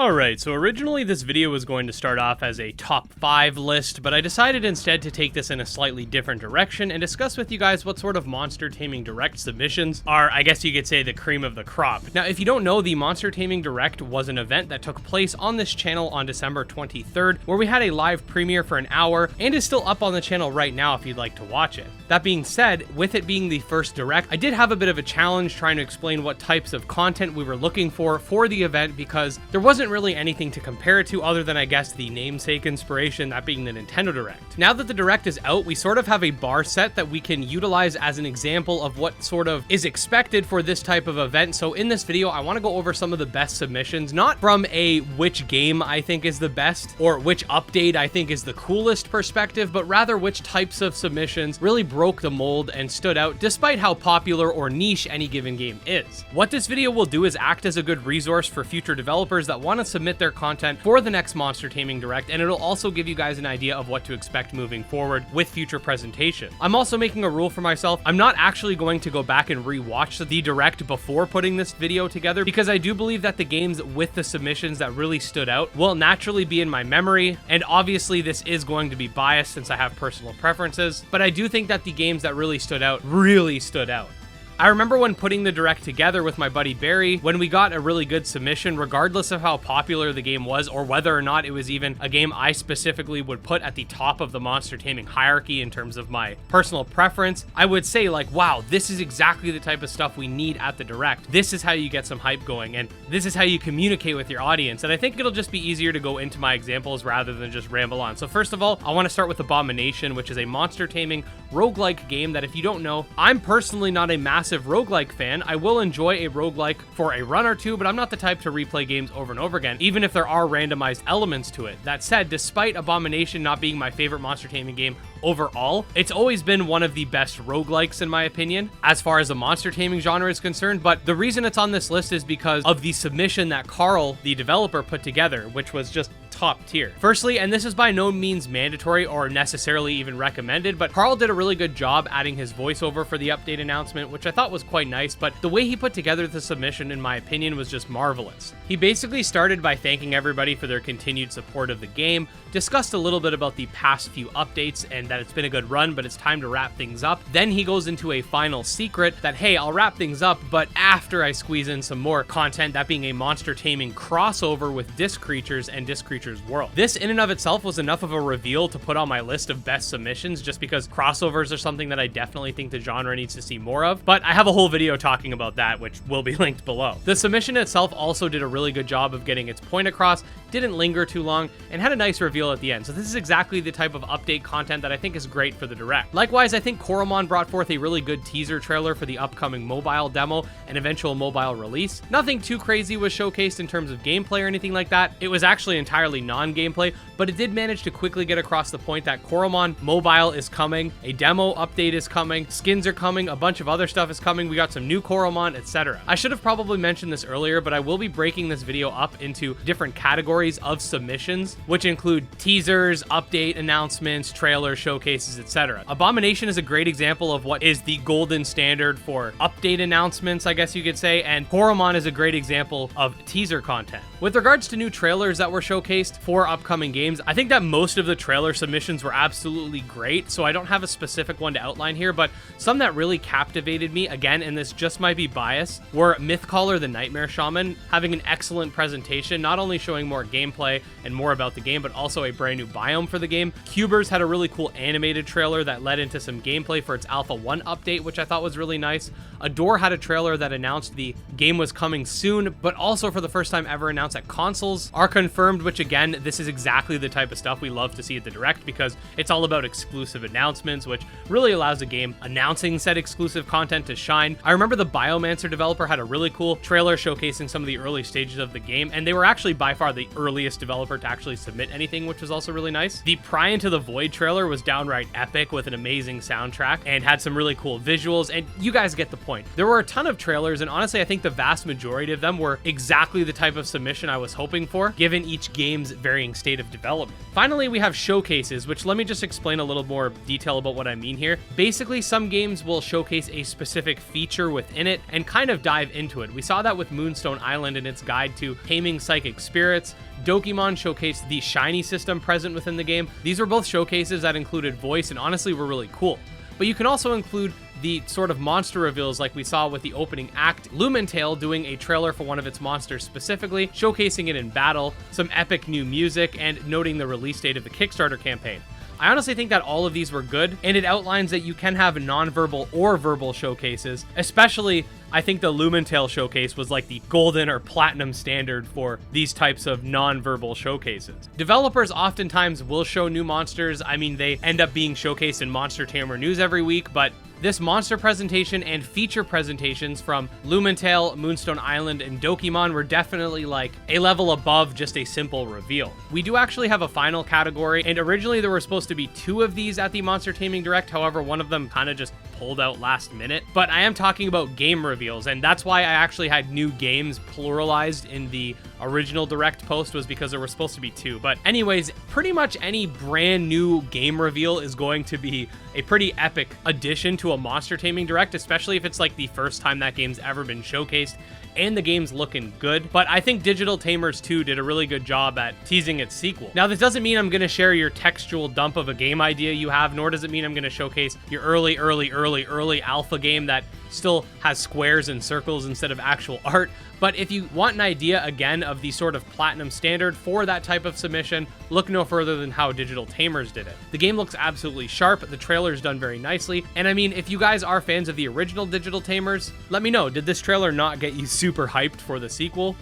Alright, so originally this video was going to start off as a top 5 list, but I decided instead to take this in a slightly different direction and discuss with you guys what sort of Monster Taming Direct submissions are, I guess you could say, the cream of the crop. Now, if you don't know, the Monster Taming Direct was an event that took place on this channel on December 23rd, where we had a live premiere for an hour, and is still up on the channel right now if you'd like to watch it. That being said, with it being the first Direct, I did have a bit of a challenge trying to explain what types of content we were looking for the event, because there wasn't really anything to compare it to other than, I guess, the namesake inspiration, that being the Nintendo Direct. Now that the Direct is out, we sort of have a bar set that we can utilize as an example of what sort of is expected for this type of event. So in this video, I want to go over some of the best submissions, not from a which game I think is the best or which update I think is the coolest perspective, but rather which types of submissions really broke the mold and stood out despite how popular or niche any given game is. What this video will do is act as a good resource for future developers that want to submit their content for the next Monster Taming Direct, and it'll also give you guys an idea of what to expect moving forward with future presentation. I'm also making a rule for myself. I'm not actually going to go back and rewatch the Direct before putting this video together, because I do believe that the games with the submissions that really stood out will naturally be in my memory, and obviously this is going to be biased since I have personal preferences, but I do think that the games that really stood out. I remember when putting the Direct together with my buddy Barry, when we got a really good submission, regardless of how popular the game was or whether or not it was even a game I specifically would put at the top of the monster taming hierarchy in terms of my personal preference, I would say like, wow, this is exactly the type of stuff we need at the Direct. This is how you get some hype going, and this is how you communicate with your audience. And I think it'll just be easier to go into my examples rather than just ramble on. So first of all, I want to start with Abomination, which is a monster taming roguelike game that, if you don't know, I'm personally not a massive roguelike fan. I will enjoy a roguelike for a run or two, but I'm not the type to replay games over and over again, even if there are randomized elements to it. That said, despite Abomination not being my favorite monster taming game overall, it's always been one of the best roguelikes in my opinion, as far as the monster taming genre is concerned. But the reason it's on this list is because of the submission that Carl, the developer, put together, which was just top tier. Firstly, and this is by no means mandatory or necessarily even recommended, but Carl did a really good job adding his voiceover for the update announcement, which I thought was quite nice, but the way he put together the submission, in my opinion, was just marvelous. He basically started by thanking everybody for their continued support of the game, discussed a little bit about the past few updates and that it's been a good run, but it's time to wrap things up. Then he goes into a final secret that, hey, I'll wrap things up, but after I squeeze in some more content, that being a monster taming crossover with Disc Creatures and Disc Creatures World. This in and of itself was enough of a reveal to put on my list of best submissions, just because crossovers are something that I definitely think the genre needs to see more of, but I have a whole video talking about that, which will be linked below. The submission itself also did a really good job of getting its point across, didn't linger too long, and had a nice reveal at the end. So this is exactly the type of update content that I think is great for the Direct. Likewise, I think Coromon brought forth a really good teaser trailer for the upcoming mobile demo and eventual mobile release. Nothing too crazy was showcased in terms of gameplay or anything like that. It was actually entirely non-gameplay, but it did manage to quickly get across the point that Coromon mobile is coming, a demo update is coming, skins are coming, a bunch of other stuff is coming, we got some new Coromon, etc. I should have probably mentioned this earlier, but I will be breaking this video up into different categories of submissions, which include teasers, update announcements, trailers, showcases, etc. Abomination is a great example of what is the golden standard for update announcements, I guess you could say, and Coromon is a great example of teaser content. With regards to new trailers that were showcased for upcoming games, I think that most of the trailer submissions were absolutely great, so I don't have a specific one to outline here, but some that really captivated me, again, and this just might be bias, were Mythcaller the Nightmare Shaman, having an excellent presentation, not only showing more gameplay and more about the game, but also a brand new biome for the game. Cubers had a really cool animated trailer that led into some gameplay for its Alpha 1 update, which I thought was really nice. Adore had a trailer that announced the game was coming soon, but also for the first time ever announced that consoles are confirmed, which again, this is exactly the type of stuff we love to see at the Direct, because it's all about exclusive announcements, which really allows a game announcing said exclusive content to shine. I remember the Biomancer developer had a really cool trailer showcasing some of the early stages of the game, and they were actually by far the earliest developer to actually submit anything, which was also really nice. The Pry Into the Void trailer was downright epic with an amazing soundtrack and had some really cool visuals, and you guys get the point. There were a ton of trailers, and honestly, I think the vast majority of them were exactly the type of submission submission I was hoping for, given each game's varying state of development. Finally, we have showcases, which let me just explain a little more detail about what I mean here. Basically, some games will showcase a specific feature within it and kind of dive into it. We saw that with Moonstone Island and its guide to taming psychic spirits. Dokimon showcased the shiny system present within the game. These were both showcases that included voice and honestly were really cool. But you can also include the sort of monster reveals like we saw with the opening act, Lumentale doing a trailer for one of its monsters specifically, showcasing it in battle, some epic new music, and noting the release date of the Kickstarter campaign. I honestly think that all of these were good, and it outlines that you can have non-verbal or verbal showcases. Especially, I think the Lumentale showcase was like the golden or platinum standard for these types of non-verbal showcases. Developers oftentimes will show new monsters. I mean, they end up being showcased in Monster Tamer News every week, but this monster presentation and feature presentations from Lumentale, Moonstone Island, and Dokimon were definitely like a level above just a simple reveal. We do actually have a final category, and originally there were supposed to be 2 of these at the Monster Taming Direct, however, one of them kind of just pulled out last minute. But I am talking about game reveals, and that's why I actually had new games pluralized in the original Direct post, was because there were supposed to be 2. But anyways, pretty much any brand new game reveal is going to be a pretty epic addition to a Monster Taming Direct, especially if it's like the first time that game's ever been showcased and the game's looking good. But I think Digital Tamers 2 did a really good job at teasing its sequel. Now, this doesn't mean I'm going to share your textual dump of a game idea you have, nor does it mean I'm going to showcase your early alpha game that still has squares and circles instead of actual art. But if you want an idea, again, of the sort of platinum standard for that type of submission, look no further than how Digital Tamers did it. The game looks absolutely sharp, the trailer's done very nicely, and I mean, if you guys are fans of the original Digital Tamers, let me know, did this trailer not get you super hyped for the sequel?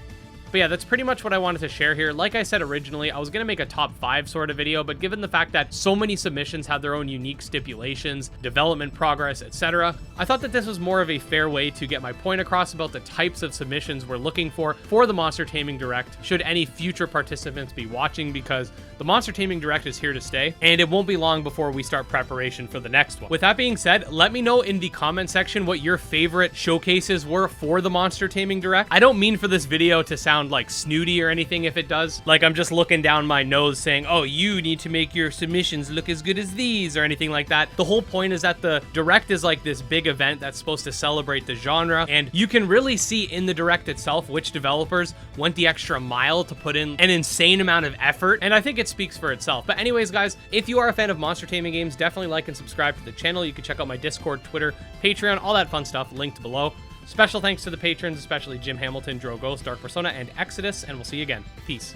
But yeah, that's pretty much what I wanted to share here. Like I said originally, I was going to make a top 5 sort of video, but given the fact that so many submissions had their own unique stipulations, development progress, etc., I thought that this was more of a fair way to get my point across about the types of submissions we're looking for the Monster Taming Direct, should any future participants be watching, because the Monster Taming Direct is here to stay, and it won't be long before we start preparation for the next one. With that being said, let me know in the comment section what your favorite showcases were for the Monster Taming Direct. I don't mean for this video to sound like snooty or anything if it does. Like I'm just looking down my nose saying, oh, you need to make your submissions look as good as these or anything like that. The whole point is that the Direct is like this big event that's supposed to celebrate the genre, and you can really see in the Direct itself which developers went the extra mile to put in an insane amount of effort, and I think it speaks for itself. But anyways, guys, if you are a fan of monster taming games, definitely like and subscribe to the channel. You can check out my Discord, Twitter, Patreon, all that fun stuff linked below. Special thanks to the patrons, especially Jim Hamilton, Drow Ghost, Dark Persona, and Exodus, and we'll see you again. Peace.